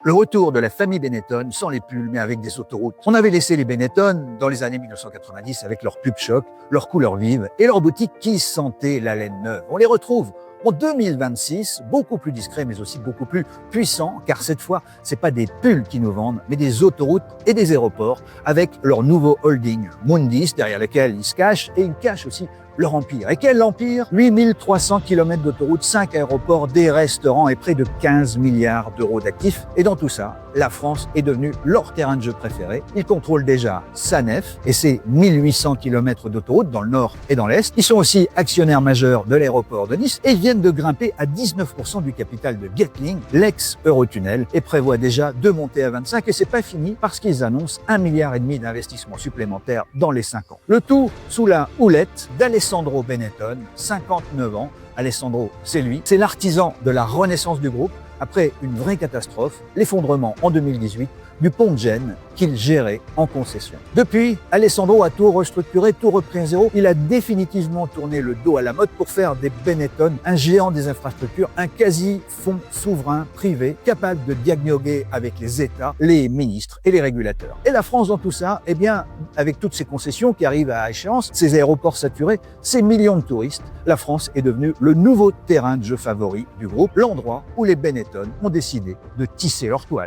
Le retour de la famille Benetton sans les pulls, mais avec des autoroutes. On avait laissé les Benetton dans les années 1990 avec leurs pubs choc, leurs couleurs vives et leurs boutiques qui sentaient la laine neuve. On les retrouve en 2026, beaucoup plus discrets, mais aussi beaucoup plus puissants, car cette fois, c'est pas des pulls qui nous vendent, mais des autoroutes et des aéroports, avec leur nouveau holding Mundis, derrière lequel ils se cachent, et ils cachent aussi leur empire. Et quel empire? 8300 km d'autoroutes, 5 aéroports, des restaurants et près de 15 milliards d'euros d'actifs. Et dans tout ça, la France est devenue leur terrain de jeu préféré. Ils contrôlent déjà Sanef et ses 1800 km d'autoroutes dans le nord et dans l'est. Ils sont aussi actionnaires majeurs de l'aéroport de Nice et viennent de grimper à 19% du capital de Getlink, l'ex-Eurotunnel, et prévoient déjà de monter à 25. Et c'est pas fini parce qu'ils annoncent 1,5 milliard d'investissements supplémentaires dans les 5 ans. Le tout sous la houlette d'Alessandro Benetton, 59 ans. Alessandro, c'est lui. C'est l'artisan de la renaissance du groupe après une vraie catastrophe, l'effondrement en 2018 du pont de Gênes qu'il gérait en concession. Depuis, Alessandro a tout restructuré, tout repris à zéro. Il a définitivement tourné le dos à la mode pour faire des Benetton un géant des infrastructures, un quasi-fonds souverain privé capable de dialoguer avec les États, les ministres et les régulateurs. Et la France dans tout ça, eh bien, avec toutes ces concessions qui arrivent à échéance, ces aéroports saturés, ces millions de touristes, la France est devenue le nouveau terrain de jeu favori du groupe, l'endroit où les Benetton ont décidé de tisser leur toile.